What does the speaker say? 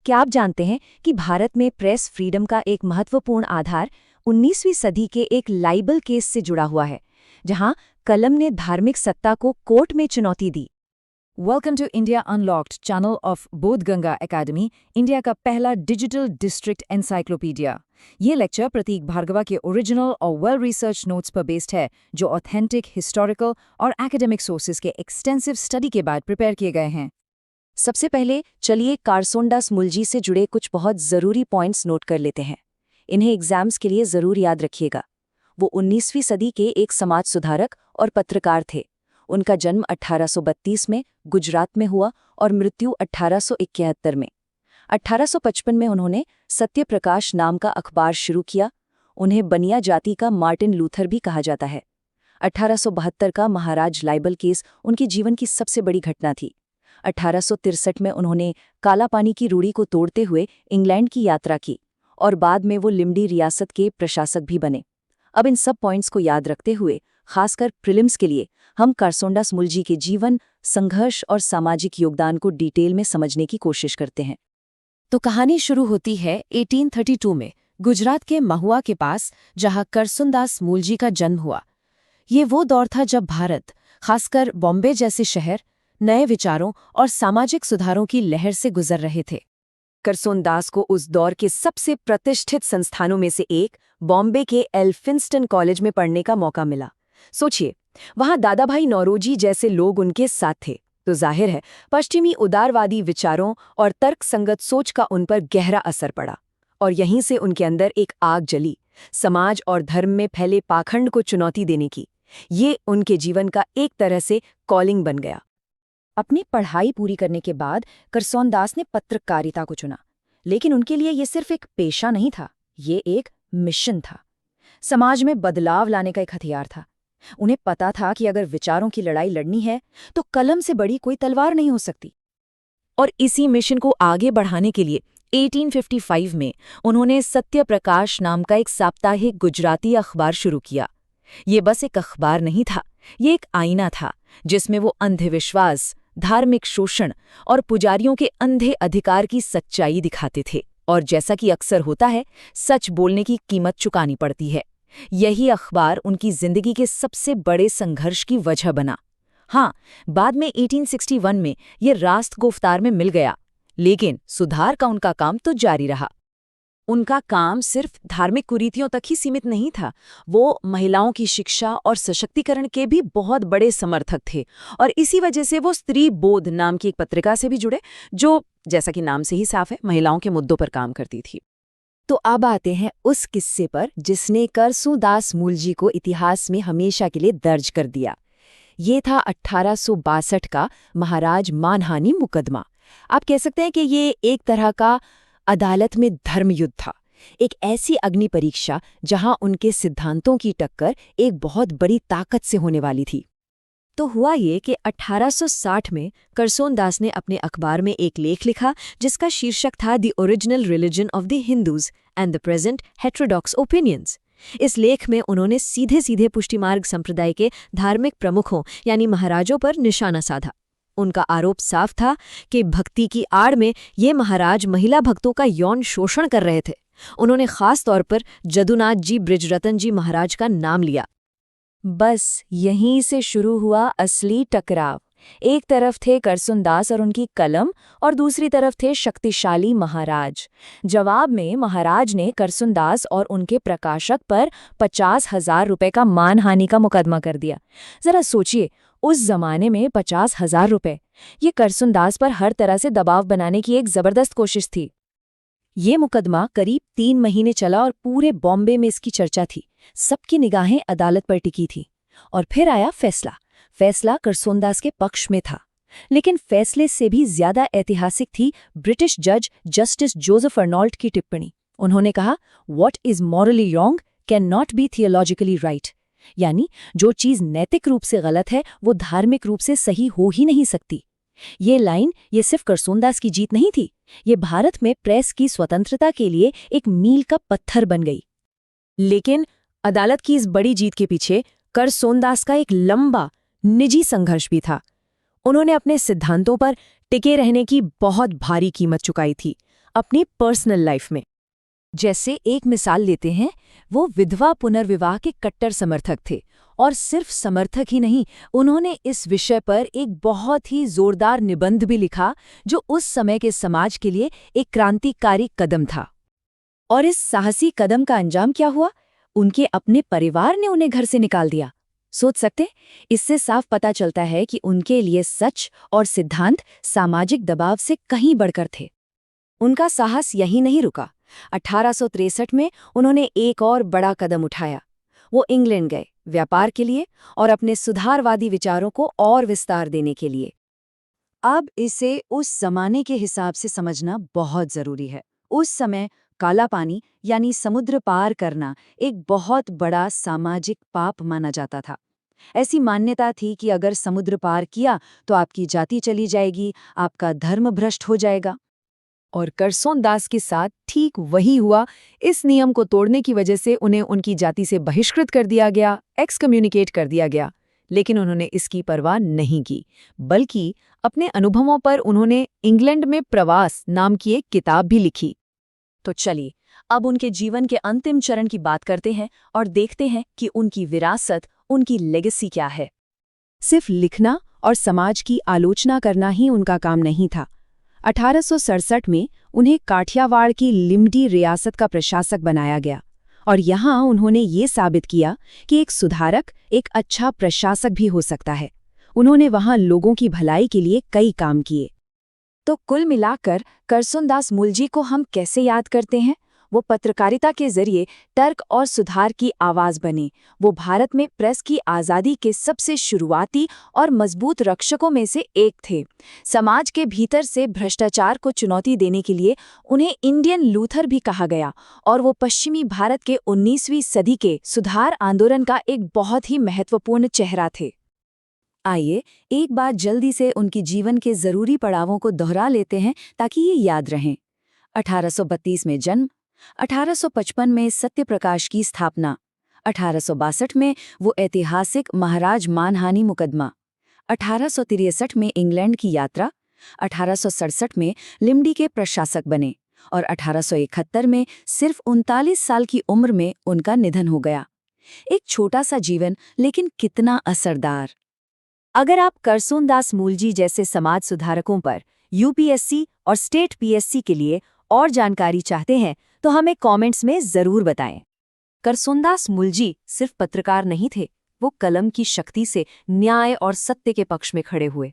क्या आप जानते हैं कि भारत में प्रेस फ्रीडम का एक महत्वपूर्ण आधार 19वीं सदी के एक लाइबल केस से जुड़ा हुआ है, जहां कलम ने धार्मिक सत्ता को कोर्ट में चुनौती दी। Welcome to India unlocked, channel of Bodhganga academy, India का पहला डिजिटल डिस्ट्रिक्ट एनसाइक्लोपीडिया। ये लेक्चर प्रतीक भार्गवा के ओरिजिनल और वेल रिसर्च नोट्स पर बेस्ड है, जो ऑथेंटिक, हिस्टोरिकल और एकेडमिक सोर्सेज के एक्सटेंसिव स्टडी के बाद प्रिपेयर किए गए हैं। सबसे पहले चलिए कारसोंडास मुल्जी से जुड़े कुछ बहुत ज़रूरी पॉइंट्स नोट कर लेते हैं। इन्हें एग्जाम्स के लिए ज़रूर याद रखिएगा। वो 19वीं सदी के एक समाज सुधारक और पत्रकार थे। उनका जन्म 1832 में गुजरात में हुआ और मृत्यु 1871 में। 1855 में उन्होंने सत्य प्रकाश नाम का अखबार शुरू किया। उन्हें बनिया जाति का मार्टिन लूथर भी कहा जाता है। 1872 का महाराज लाइबल केस उनके जीवन की सबसे बड़ी घटना थी। 1863 में उन्होंने काला पानी की रूढ़ी को तोड़ते हुए इंग्लैंड की यात्रा की और बाद में वो लिम्डी रियासत के प्रशासक भी बने। अब इन सब पॉइंट्स को याद रखते हुए, खासकर प्रीलिम्स के लिए, हम कारसोंडास मुल्जी के जीवन, संघर्ष और सामाजिक योगदान को डिटेल में समझने की कोशिश करते हैं। तो कहानी शुरू होती है 1832 में गुजरात के महुआ के पास, जहां करसोंदास मुल्जी का जन्म हुआ। ये वो दौर था जब भारत, खासकर बॉम्बे जैसे शहर, नए विचारों और सामाजिक सुधारों की लहर से गुजर रहे थे। करसोंदास को उस दौर के सबसे प्रतिष्ठित संस्थानों में से एक बॉम्बे के एल्फिंस्टन कॉलेज में पढ़ने का मौका मिला। सोचिए, वहां दादाभाई नौरोजी जैसे लोग उनके साथ थे, तो जाहिर है पश्चिमी उदारवादी विचारों और तर्कसंगत सोच का उन पर गहरा असर पड़ा, और यहीं से उनके अंदर एक आग जली, समाज और धर्म में फैले पाखंड को चुनौती देने की। ये उनके जीवन का एक तरह से कॉलिंग बन गया। अपनी पढ़ाई पूरी करने के बाद करसोंदास ने पत्रकारिता को चुना, लेकिन उनके लिए ये सिर्फ एक पेशा नहीं था, ये एक मिशन था। समाज में बदलाव लाने का एक हथियार था। उन्हें पता था कि अगर विचारों की लड़ाई लड़नी है तो कलम से बड़ी कोई तलवार नहीं हो सकती। और इसी मिशन को आगे बढ़ाने के लिए 1855 में उन्होंने सत्य प्रकाश नाम का एक साप्ताहिक गुजराती अखबार शुरू किया। ये बस एक अखबार नहीं था, ये एक आईना था जिसमें वो अंधविश्वास, धार्मिक शोषण और पुजारियों के अंधे अधिकार की सच्चाई दिखाते थे। और जैसा कि अक्सर होता है, सच बोलने की कीमत चुकानी पड़ती है। यही अखबार उनकी जिंदगी के सबसे बड़े संघर्ष की वजह बना। हाँ, बाद में 1861 में ये रास्तगोफ्तार में मिल गया, लेकिन सुधार का उनका काम तो जारी रहा। उनका काम सिर्फ धार्मिक कुरीतियों तक ही सीमित नहीं था। वो महिलाओं की शिक्षा और सशक्तिकरण के भी बहुत बड़े समर्थक थे, और इसी वजह से वो स्त्री बोध नाम की एक पत्रिका से भी जुड़े, जो, जैसा कि नाम से ही साफ है, महिलाओं के मुद्दों पर काम करती थी। तो अब आते हैं उस किस्से पर जिसने करसोंदास मुल्जी को इतिहास में हमेशा के लिए दर्ज कर दिया। ये था 1862 का महाराज मानहानि मुकदमा। आप कह सकते हैं कि ये एक तरह का अदालत में धर्मयुद्ध था, एक ऐसी अग्नि परीक्षा जहां उनके सिद्धांतों की टक्कर एक बहुत बड़ी ताकत से होने वाली थी। तो हुआ ये कि 1860 में करसोंदास ने अपने अखबार में एक लेख लिखा जिसका शीर्षक था the original religion of the Hindus and the present heterodox opinions. इस लेख में उन्होंने सीधे सीधे पुष्टिमार्ग संप्रदाय के धार्मिक प्रमुखों यानी महाराजों पर निशाना साधा। उनका आरोप साफ था कि भक्ति की आड़ में ये महाराज महिला भक्तों का यौन शोषण कर रहे थे। उन्होंने खास तौर पर जदुनाथ जी बृजरतन जी महाराज का नाम लिया। बस यहीं से शुरू हुआ असली टकराव। एक तरफ थे करसोंदास और उनकी कलम, और दूसरी तरफ थे शक्तिशाली महाराज। जवाब में महाराज ने करसोंदास और उनके प्रकाशक पर 50,000 रुपए का मानहानि का मुकदमा कर दिया। जरा सोचिए, उस जमाने में 50,000 रुपए, ये करसोंदास पर हर तरह से दबाव बनाने की एक जबरदस्त कोशिश थी। ये मुकदमा करीब 3 महीने चला और पूरे बॉम्बे में इसकी चर्चा थी। सबकी निगाहें अदालत पर टिकी थी। और फिर आया फैसला। फैसला करसोंदास के पक्ष में था, लेकिन फैसले से भी ज्यादा ऐतिहासिक थी ब्रिटिश जज जस्टिस जोसेफ अर्नॉल्ट की टिप्पणी। उन्होंने कहा, what is morally wrong can not be theologically right. यानी जो चीज नैतिक रूप से गलत है वो धार्मिक रूप से सही हो ही नहीं सकती। ये लाइन ये सिर्फ करसोंदास की जीत नहीं थी, ये भारत में प्रेस की स्वतंत्रता के लिए एक मील का पत्थर बन गई। लेकिन अदालत की इस बड़ी जीत के पीछे करसोंदास का एक लंबा निजी संघर्ष भी था। उन्होंने अपने सिद्धांतों पर टिके रहने की बहुत भारी कीमत चुकाई थी। अपनी पर्सनल लाइफ में। जैसे एक मिसाल लेते हैं, वो विधवा पुनर्विवाह के कट्टर समर्थक थे, और सिर्फ समर्थक ही नहीं, उन्होंने इस विषय पर एक बहुत ही जोरदार निबंध भी लिखा जो उस समय के समाज के लिए एक क्रांतिकारी कदम था। और इस साहसी कदम का अंजाम क्या हुआ? उनके अपने परिवार ने उन्हें घर से निकाल दिया। सोच सकते? इससे साफ पता चलता है कि उनके लिए सच और सिद्धांत सामाजिक दबाव से कहीं बढ़कर थे। उनका साहस यहीं नहीं रुका। 1863 में उन्होंने एक और बड़ा कदम उठाया। वो इंग्लैंड गए, व्यापार के लिए और अपने सुधारवादी विचारों को और विस्तार देने के लिए। अब इसे उस जमाने के हिसाब से समझना बहुत जरूरी है। उस समय काला पानी यानी समुद्र पार करना एक बहुत बड़ा सामाजिक पाप माना जाता था। ऐसी मान्यता थी कि अगर समुद्र पार किया तो आपकी जाति चली जाएगी, आपका धर्म भ्रष्ट हो जाएगा। और करसोन दास के साथ ठीक वही हुआ। इस नियम को तोड़ने की वजह से उन्हें उनकी जाति से बहिष्कृत कर दिया गया, एक्सकम्युनिकेट कर दिया गया। लेकिन उन्होंने इसकी परवाह नहीं की, बल्कि अपने अनुभवों पर उन्होंने इंग्लैंड में प्रवास नाम की एक किताब भी लिखी। तो चलिए अब उनके जीवन के अंतिम चरण की बात करते हैं और देखते हैं कि उनकी विरासत, उनकी लेगेसी क्या है। सिर्फ लिखना और समाज की आलोचना करना ही उनका काम नहीं था। 1867 में उन्हें काठियावाड़ की लिम्डी रियासत का प्रशासक बनाया गया, और यहाँ उन्होंने ये साबित किया कि एक सुधारक एक अच्छा प्रशासक भी हो सकता है। उन्होंने वहाँ लोगों की भलाई के लिए कई काम किए। तो कुल मिलाकर करसनदास मूलजी को हम कैसे याद करते हैं? वो पत्रकारिता के जरिए तर्क और सुधार की आवाज बने। वो भारत में प्रेस की आज़ादी के सबसे शुरुआती और मजबूत रक्षकों में से एक थे। समाज के भीतर से भ्रष्टाचार को चुनौती देने के लिए उन्हें इंडियन लूथर भी कहा गया, और वो पश्चिमी भारत के 19वीं सदी के सुधार आंदोलन का एक बहुत ही महत्वपूर्ण चेहरा थे। आइए एक बार जल्दी से उनकी जीवन के जरूरी पड़ावों को दोहरा लेते हैं ताकि ये याद रहें। 1832 में जन्म, 1855 में सत्यप्रकाश की स्थापना, 1862 में वो ऐतिहासिक महाराज मानहानि मुकदमा, 1863 में इंग्लैंड की यात्रा, 1867 में लिम्डी के प्रशासक बने, और 1871 में सिर्फ 39 साल की उम्र में उनका निधन हो गया। एक छोटा सा जीवन, लेकिन कितना असरदार। अगर आप करसनदास मूलजी जैसे समाज सुधारकों पर यूपीएससी और स्टेट पीएससी के लिए और जानकारी चाहते हैं तो हमें कमेंट्स में जरूर बताएं। करसनदास मूलजी सिर्फ पत्रकार नहीं थे, वो कलम की शक्ति से न्याय और सत्य के पक्ष में खड़े हुए।